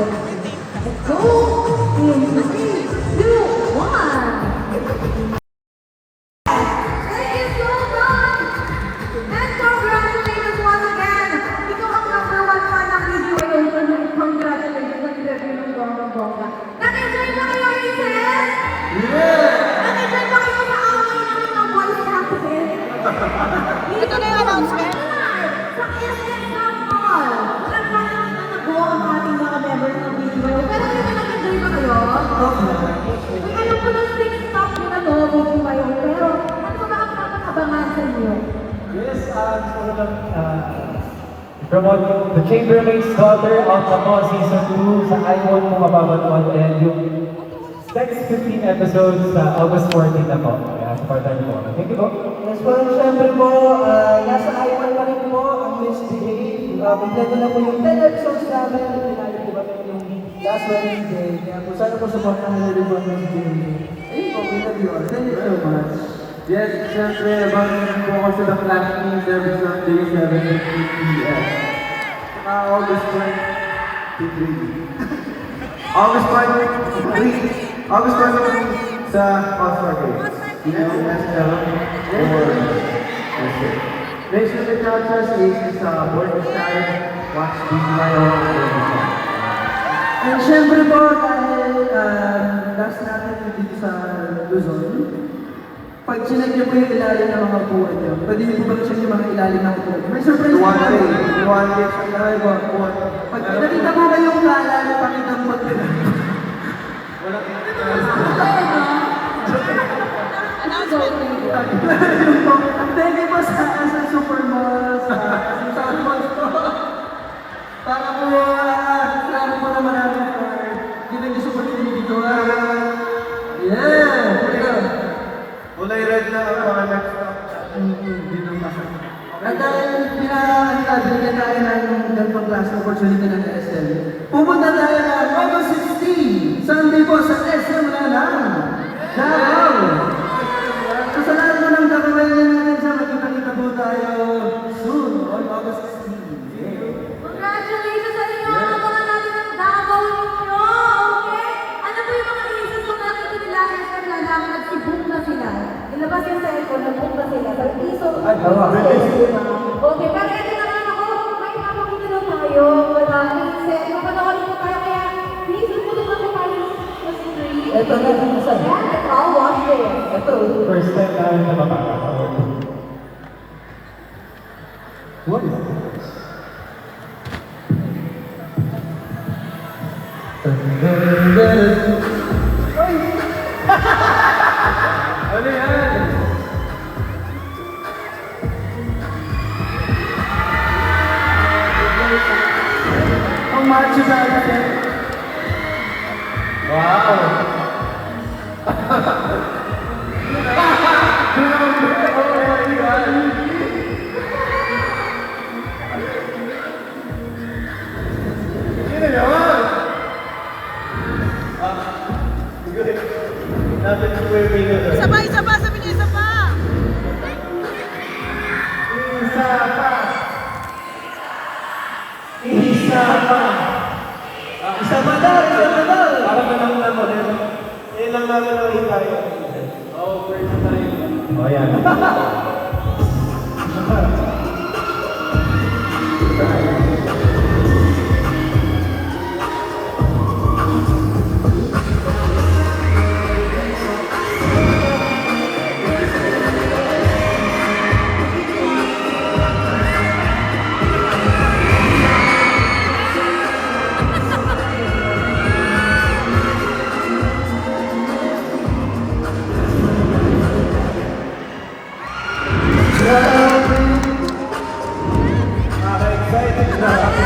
Let's go! In 3, 2, 1! Thank you so much! And congratulations once again! Ikaw ang number 1 fan ng video ay congratulations sa interview ng bongga-bongga. Nag-enjoy ba kayo, Hazel? Yeah! Nag-enjoy ba kayo sa away namin ng voice captain? Ito na yung announcement. Sa SM Mall. Walang parang nag-go ang ating mga members ng video. Pero kayo ba nag-enjoy ba kayo? May alam ko na 6 stop yun ano, video ba yun? Pero ano ba ang nakakabangan sa inyo? Yes, gusto ko lang promote The Chamberlain's Daughter of Ako Season 2 sa iPhone kung mapapanood and yung next 15 episodes sa August 14 na po. Kaya supportan niyo po. Thank you po. Yes po, syempre po, nasa iPhone pa rin po ang Misbehave. Bigla na po yung 10 episodes namin. Pinali po kami yung last Wednesday. Kaya po sana po supportahan na rin po ang Misbehave. Ayun po, we love you all. Thank you so much. Yes, syempre, abangan po ako sa The Flash News every Sunday, 7:15 p.m. Saka August 23. August 23. August 23 sa All-Star Games. PSL or Make sure to catch us sa Borderstein, watch BYO. And syempre po, dahil last natin dito sa Luzon, pag sinag niyo po yung ilalim ng mga buwan niyo, pwede niyo po ba check yung mga ilalim ng buwan? May surprise po One day, kami. one day sa ilalim mo. Pag nakita po kayong kalan, pakita mo po nila. Thank you po sa Supermall, sa Southmall po. Para po, salamat po naman natin for giving this opportunity to yeah! Kulay red na ang mga next stop. At dahil binigyan tayo ng ganitong klase ng opportunity ng SM, pumunta tayo na August 16, Sunday po sa SM Lanang, Davao. So sa lahat mo ng gagawin natin sa magkikita po tayo soon on August 16. Congratulations sa inyo! Abangan natin ang Davao ninyo! Okay? Ano po yung mga reasons kung nakita nila SM Lanang nag-book na sila? Ilabas yung cellphone, nag-book na sila. Pero piso, okay, pero ito naman ako, may papakita daw tayo. Wala, reset. Mapanoorin po tayo, kaya please, pumunta po tayo sa screen. Ito na, saan? Yan, ito, watch this. Ito, First time namin na mapapanood. What is this? Ano yan? ang macho natin. Wow! Sino yun? Dapat ko yung video. Isa pa, sabi niya isa pa. Isa pa daw, isa pa daw. Para ba lang naman yun? Yan lang namin nakita yun. Oo, first time. O yan. Excited na ako.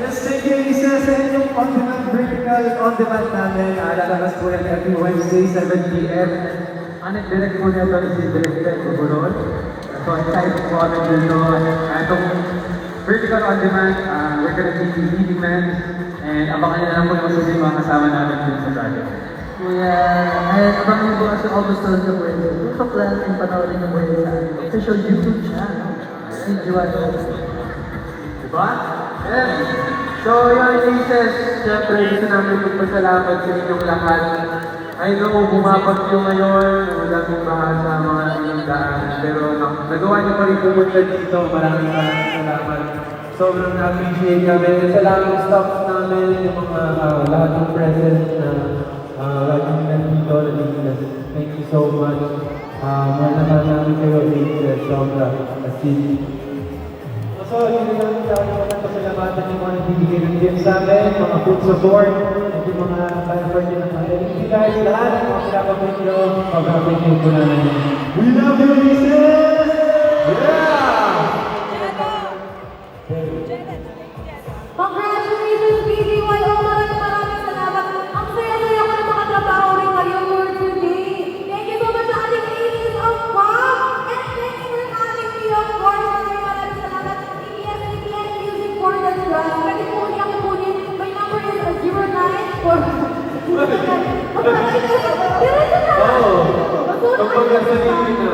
Yes, thank you, isa sa inyong on-demand vertical on-demand namin. Lalabas po yan every Wednesday, 7 p.m. Anong direct po nito is si Director Buburon. So, excited po kami dito. Itong Vertical On Demand. We're gonna be leading men. And abangan nyo na lang po yung susunod mga kasama namin dun sa project. Kuya, ay, abangan niyo bukas yung August 12 na pwede. Kung sa plan, yung panoorin niyo pwede sa official YouTube channel. Enjoy. Diba? Yeah. So, yun, Aces, syempre gusto namin magpasalamat sa inyong lahat. I know, bumabagyo ngayon, wala pong baha sa mga inyong daan, pero nagawa niyo pa rin pumunta dito. Maraming salamat. Sobrang na-appreciate kami. Salamat sa staff namin, yung mga lahat ng present na laging nandito, thank you so much. Mahal naman namin kayo, Aces, sobra. As in, so, yun na lang sa akin naman pasalamatan yung mga nagbibigay ng gifts sa amin, mga food support, at yung mga effort nyo ng mga LED guys, lahat ng mga pinapabit nyo, pag-appreciate ko na namin. We love you, Aces! Yeah! Congratulations, BDYO! Maraming salamat. Ang saya-saya ko na makatrabaho rin kayo for today. Thank you so much sa ating Aces of Pop! And thanks for having me, of course. Maraming salamat. ABS Music for the Trust. Pwede po niya ako kunin. My number is 094... Kapag nasa living na.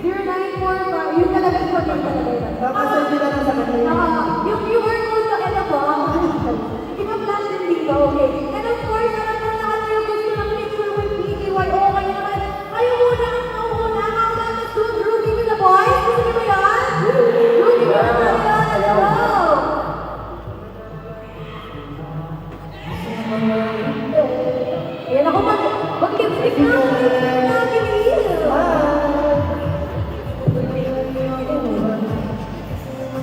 0945. Yun talaga yung pag-ibig. Napasend nyo na lang sa kanila. Yung QR code na ito po, ipag-flash din dito, okay? And of course, alam mo na kayo gusto ng picture with BDYO, kayo naman, kayo muna ang nauuna, kasama sa Rudy with the boys, gusto niyo ba yan? Rudy with the boys, let's go! Ayan ako, mag-lipstick na ako,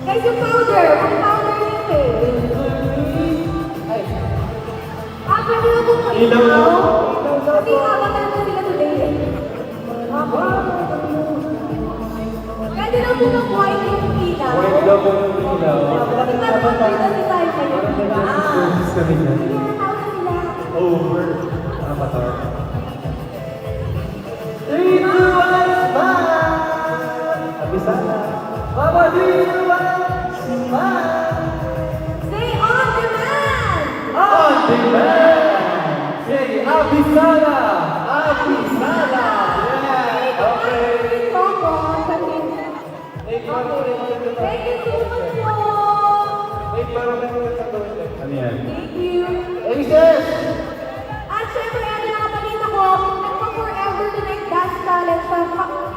guys, yung powder nito eh. Pwede na kung ilaw. Kasi habang na sila today. Pwede na kung white yung ilaw. White daw po yung ilaw. Kasi parang magkita si tayo kayo. Service kami niya. Hindi na tawag sila. Over. Avatar. 3, 2, 1, smile! Abisana. Baba, 3, 2, 1, smile! Say on demand! On demand! Say Abisana! Abisana! Yeah! Okay. Thank you so much po! Wait, parang ano yan? Thank you! Aces! At syempre, ano na kabalita ko, nagpa-Forever Tonight Dance Challenge sa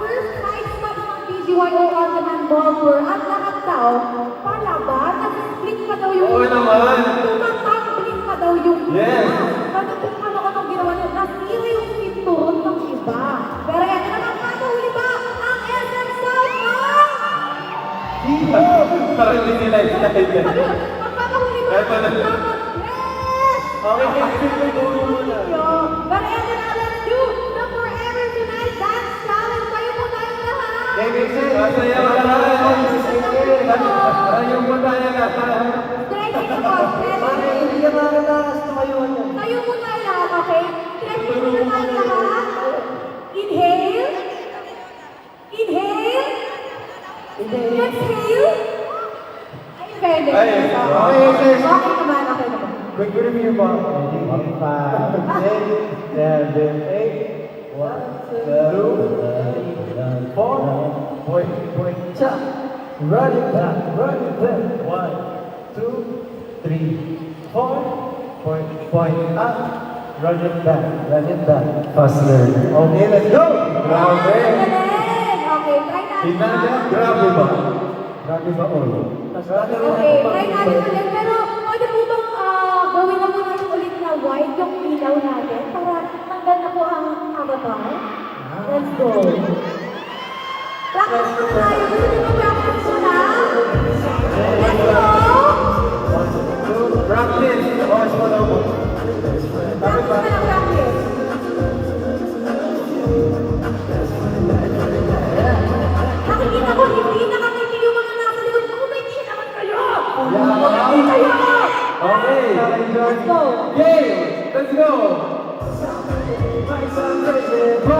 first night stop ng BGYO On Demand Ball Tour at lahat daw, palaban, nag-split pa daw yung Oo naman. tumatang-split pa daw yung Yes. Ano kung ano-anong ginawa niya, nasira yung pinturon ng iba. Pero yan, nakakahuli ba ang SM South ng Parang hindi nila yan. magpapahuli ba? Eto na. Yes! Okay, explain mo muna. But eto na, let's do the Forever Tonight Dance Challenge. Tayo po tayong lahat. Masaya ka lang. Ayun mo tayo lahat. Stretching po, stretching. Hindi ka makakatakas tumayuan yan. Tayo po tayo lahat, okay? Stretching po tayo lahat. Inhale. Inhale. Exhale. Ay, pwede. Ay, okay, okay. Okay naman, okay naman. Quick review po. 5, 6, 7, 8. 1, 2, 3, 4. Point, point, cha. Run it back, run it back. 1, 2, 3, 4. Point, point, up. Run it back, run it back. Faster. Okay, let's go. Grabe. Okay, try natin. Tingnan niya, grabe ba? Grabe ba ulo? Okay, try natin ulit. Pero pwede po bang gawin na po natin ulit na white yung ilaw natin para tanggal na po ang avatar? Let's go. Practice po tayo. Gusto niyo ba practice po na? Let's go. Practice. Oras mo daw po. Practice na lang, practice. Nakikita ko, hindi nakakinig yung mga nasa likod. Kumiti naman kayo! Kumiti kayo! Okay. Let's go. Game. Let's go. 5, 6. Go.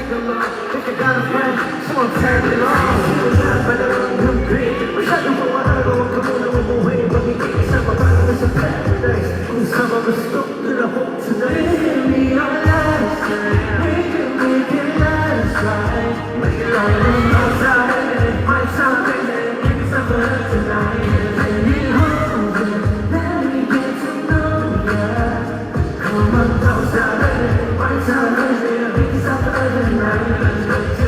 tag along. If you got a friend, someone tag along. Sino na ba naman yung green? Masyadong mawararo, huwag ka muna umuwi. Magiging isama pa naman sa paradise. Kung sama gusto, doon ako tonight. We are last night, we can make it last night. Make it all outside, and it might sound crazy. Maybe somewhere tonight. And we hold it, let me get to know ya. Come on, outside, and it might sound crazy. Maybe somewhere tonight.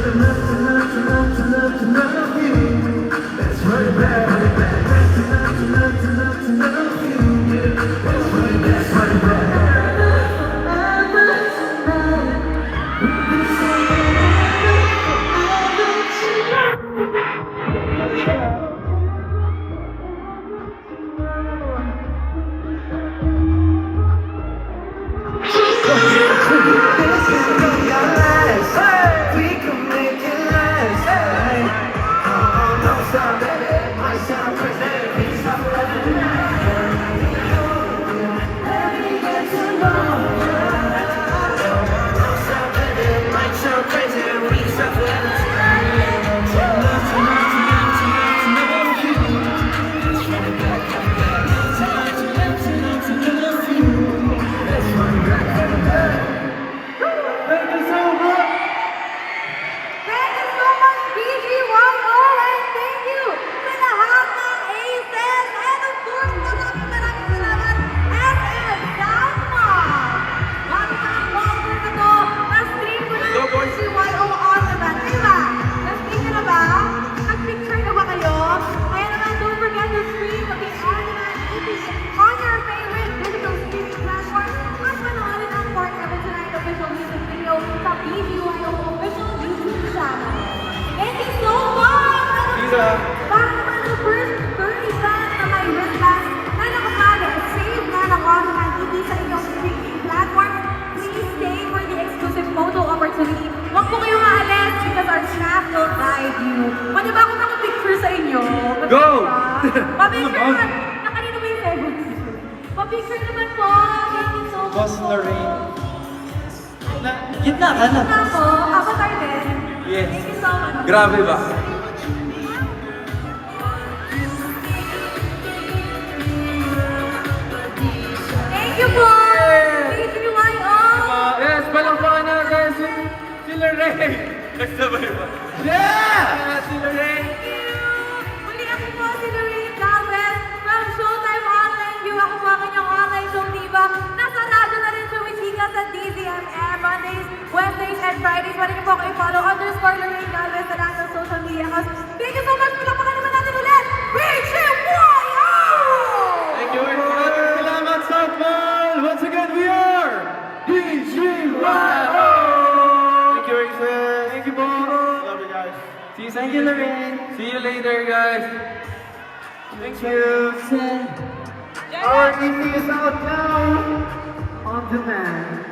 To love, to love, to love, to love, to love you. Let's run it back, run it back. To love, to love, to love, to love you. Let's run it back, run it back. Thank you so much, BGYO, and thank you sa lahat ng aces. And of course, maraming salamat, SM Salma. Bago pa ang walker na to, na-stream ko na yung BGYO on demand. Diba? Na-stream nyo na ba? Nag-picture na ba kayo? Kaya naman, don't forget to stream the on demand EP on your favorite digital streaming platform. At panoorin ang Part 7 Tonight official music video sa BGYO official YouTube channel. Thank you so much! Para naman sa first 30 fans na may wristband na nakapag-save na ng on-demand EP sa inyong streaming platform, please stay for the exclusive photo opportunity. Huwag po kayong aalis because our staff will guide you. Pwede ba akong nakapicture sa inyo? Go! Pa-picture naman! Nakanino ba yung favorite picture? Pa-picture naman po! Thank you so much Boss po. Lorraine. Gitna ka na. Ako, avatar din. Yes. Thank you so much. Grabe ba? Thank you po! BGYO! Yes, palakpakan natin si Lorraine. Nagsabay ba? Yeah! Si Lorraine. Thank you! Muli ako po si Lorraine Galvez from Showtime Online View. Ako po ang inyong online show diva. Nasa radyo na rin Chumishika sa DZMR Mondays, Wednesdays, and Fridays. Pwede niyo po ako i-follow _Lorraine Galvez sa lahat ng social media accounts. Thank you so much! Palakpakan naman natin ulit! BGYO! Thank you. Salamat, Southmall. Once again, we are BGYO. Thank you, Rachel. Thank you, Bo. Love you guys. See you, thank you, Lorraine. See you later, guys. Thank you. Our EP is out now on demand.